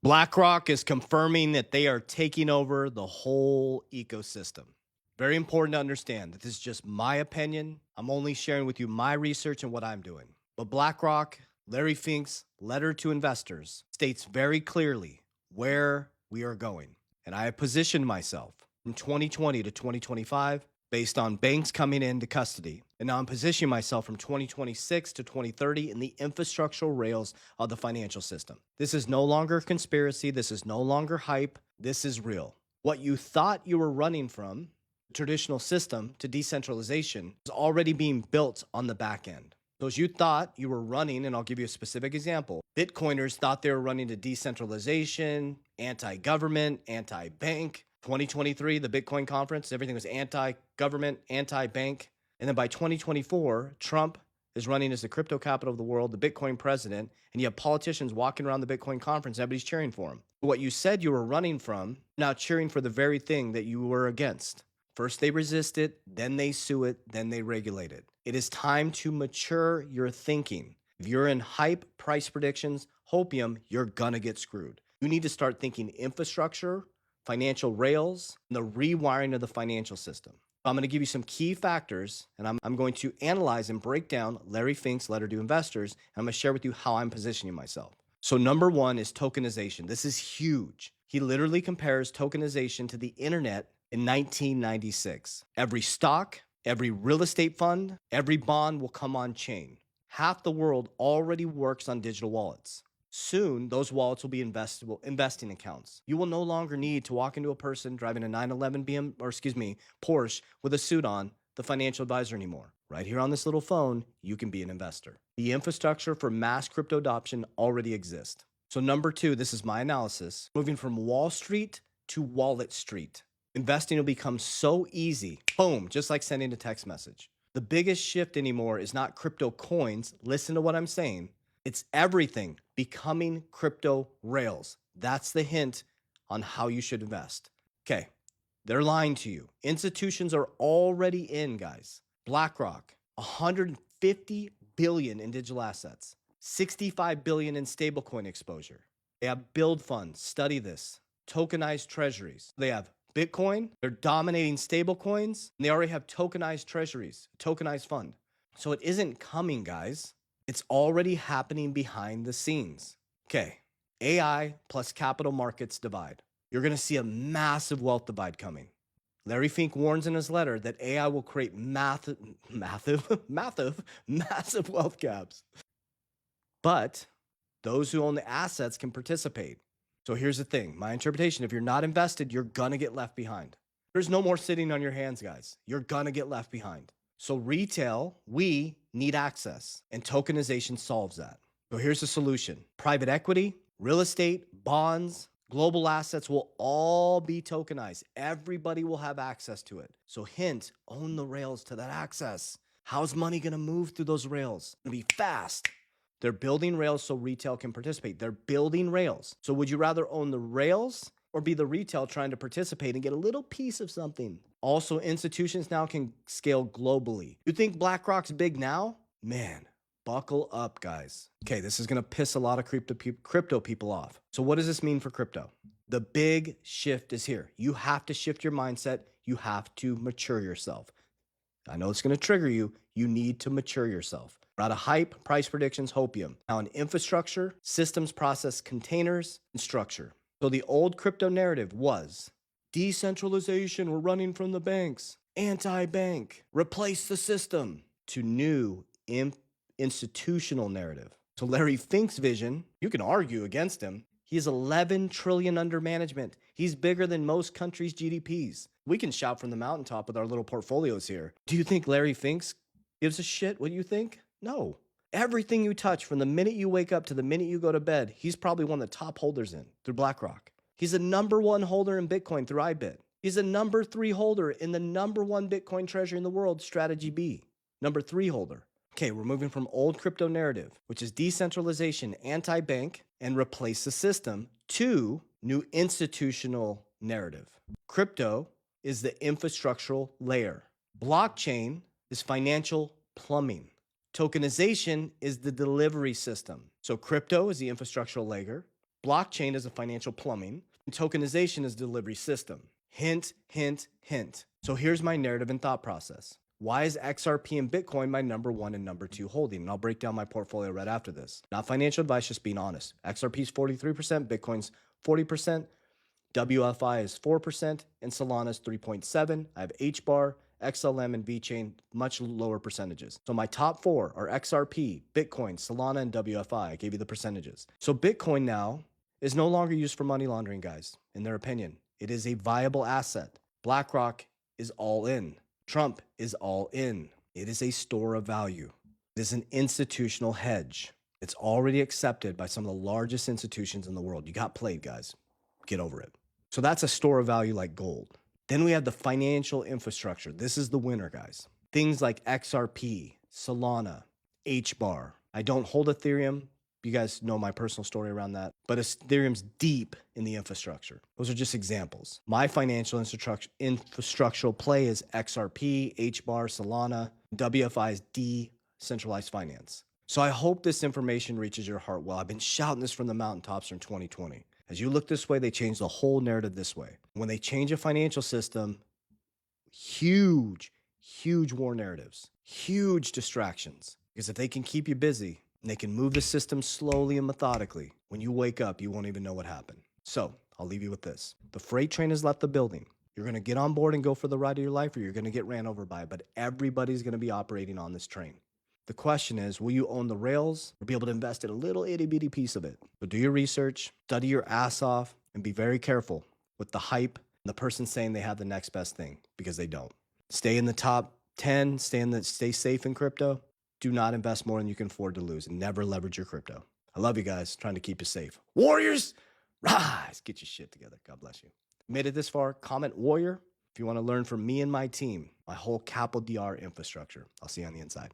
BlackRock is confirming that they are taking over the whole ecosystem. Very important to understand that this is just my opinion. I'm only sharing with you my research and what I'm doing. But BlackRock, Larry Fink's letter to investors states very clearly where we are going. And I have positioned myself from 2020 to 2025 based on banks coming into custody. And now I'm positioning myself from 2026 to 2030 in the infrastructural rails of the financial system. This is no longer conspiracy. This is no longer hype. This is real. What you thought you were running from, the traditional system to decentralization, is already being built on the back end. So as you thought you were running, and I'll give you a specific example, Bitcoiners thought they were running to decentralization, anti-government, anti-bank. 2023, the Bitcoin conference, everything was anti-government, anti-bank. And then by 2024, Trump is running as the crypto capital of the world, the Bitcoin president, and you have politicians walking around the Bitcoin conference, everybody's cheering for him. What you said you were running from, now cheering for the very thing that you were against. First they resist it, then they sue it, then they regulate it. It is time to mature your thinking. If you're in hype, price predictions, hopium, you're gonna get screwed. You need to start thinking infrastructure, financial rails, and the rewiring of the financial system. I'm going to give you some key factors, and I'm going to analyze and break down Larry Fink's letter to investors, and I'm going to share with you how I'm positioning myself. So number one is tokenization. This is huge. He literally compares tokenization to the internet in 1996. Every stock, every real estate fund, every bond will come on chain. Half the world already works on digital wallets. Soon, those wallets will be investable investing accounts. You will no longer need to walk into a person driving a 911 Porsche with a suit on, the financial advisor anymore. Right here on this little phone, you can be an investor. The infrastructure for mass crypto adoption already exists. So number two, this is my analysis, moving from Wall Street to Wallet Street. Investing will become so easy, boom, just like sending a text message. The biggest shift anymore is not crypto coins. Listen to what I'm saying. It's everything becoming crypto rails. That's the hint on how you should invest. Okay, they're lying to you. Institutions are already in, guys. BlackRock, 150 billion in digital assets, 65 billion in stablecoin exposure. They have build funds, study this, tokenized treasuries. They have Bitcoin, they're dominating stablecoins, and they already have tokenized treasuries, tokenized fund. So it isn't coming, guys. It's already happening behind the scenes. Okay, AI plus capital markets divide. You're going to see a massive wealth divide coming. Larry Fink warns in his letter that AI will create massive wealth gaps. But those who own the assets can participate. So here's the thing. My interpretation, if you're not invested, you're going to get left behind. There's no more sitting on your hands, guys. You're going to get left behind. So retail, we need access, and tokenization solves that. So here's the solution. Private equity, real estate, bonds, global assets will all be tokenized. Everybody will have access to it. So hint, own the rails to that access. How's money going to move through those rails? It's going to be fast. They're building rails so retail can participate. They're building rails. So would you rather own the rails or be the retail trying to participate and get a little piece of something? Also, institutions now can scale globally. You think BlackRock's big now? Man, buckle up, guys. Okay, this is going to piss a lot of crypto people off. So what does this mean for crypto? The big shift is here. You have to shift your mindset. You have to mature yourself. I know it's going to trigger you. You need to mature yourself. We're out of hype, price predictions, hopium. Now in infrastructure, systems, process, containers, and structure. So the old crypto narrative was decentralization, we're running from the banks, anti-bank, replace the system, to new institutional narrative. So Larry Fink's vision, you can argue against him. He has 11 trillion under management. He's bigger than most countries' GDPs. We can shout from the mountaintop with our little portfolios here. Do you think Larry Fink's gives a shit what you think? No. Everything you touch from the minute you wake up to the minute you go to bed, he's probably one of the top holders in through BlackRock. He's a #1 holder in Bitcoin through IBIT. He's a #3 holder in the #1 Bitcoin treasury in the world, Strategy B. #3 holder. Okay, we're moving from old crypto narrative, which is decentralization, anti-bank, and replace the system, to new institutional narrative. Crypto is the infrastructural layer. Blockchain is financial plumbing. Tokenization is the delivery system. So crypto is the infrastructural layer. Blockchain is a financial plumbing, and tokenization is a delivery system. Hint, hint, hint. So here's my narrative and thought process. Why is XRP and Bitcoin my number one and number two holding? And I'll break down my portfolio right after this. Not financial advice, just being honest. XRP is 43%, Bitcoin's 40%, WFI is 4%, and Solana is 3.7%. I have HBAR, XLM, and VeChain, much lower percentages. So my top four are XRP, Bitcoin, Solana, and WFI. I gave you the percentages. So Bitcoin now is no longer used for money laundering, guys, in their opinion. It is a viable asset. BlackRock is all in. Trump is all in. It is a store of value. It is an institutional hedge. It's already accepted by some of the largest institutions in the world. You got played, guys. Get over it. So that's a store of value like gold. Then we have the financial infrastructure. This is the winner, guys. Things like XRP, Solana, HBAR. I don't hold Ethereum. You guys know my personal story around that. But Ethereum's deep in the infrastructure. Those are just examples. My financial infrastructural play is XRP, HBAR, Solana. WFI is decentralized finance. So I hope this information reaches your heart well. I've been shouting this from the mountaintops in 2020. As you look this way, they change the whole narrative this way. When they change a financial system, huge war narratives, huge distractions. Because if they can keep you busy and they can move the system slowly and methodically, when you wake up, you won't even know what happened. So I'll leave you with this. The freight train has left the building. You're going to get on board and go for the ride of your life, or you're going to get ran over by it. But everybody's going to be operating on this train. The question is, will you own the rails or be able to invest in a little itty bitty piece of it? So do your research, study your ass off, and be very careful with the hype and the person saying they have the next best thing, because they don't. Stay in the top 10, stay safe in crypto. Do not invest more than you can afford to lose, and never leverage your crypto. I love you guys, trying to keep you safe. Warriors, rise, get your shit together. God bless you. Made it this far, comment warrior if you want to learn from me and my team, my whole Capital DR infrastructure. I'll see you on the inside.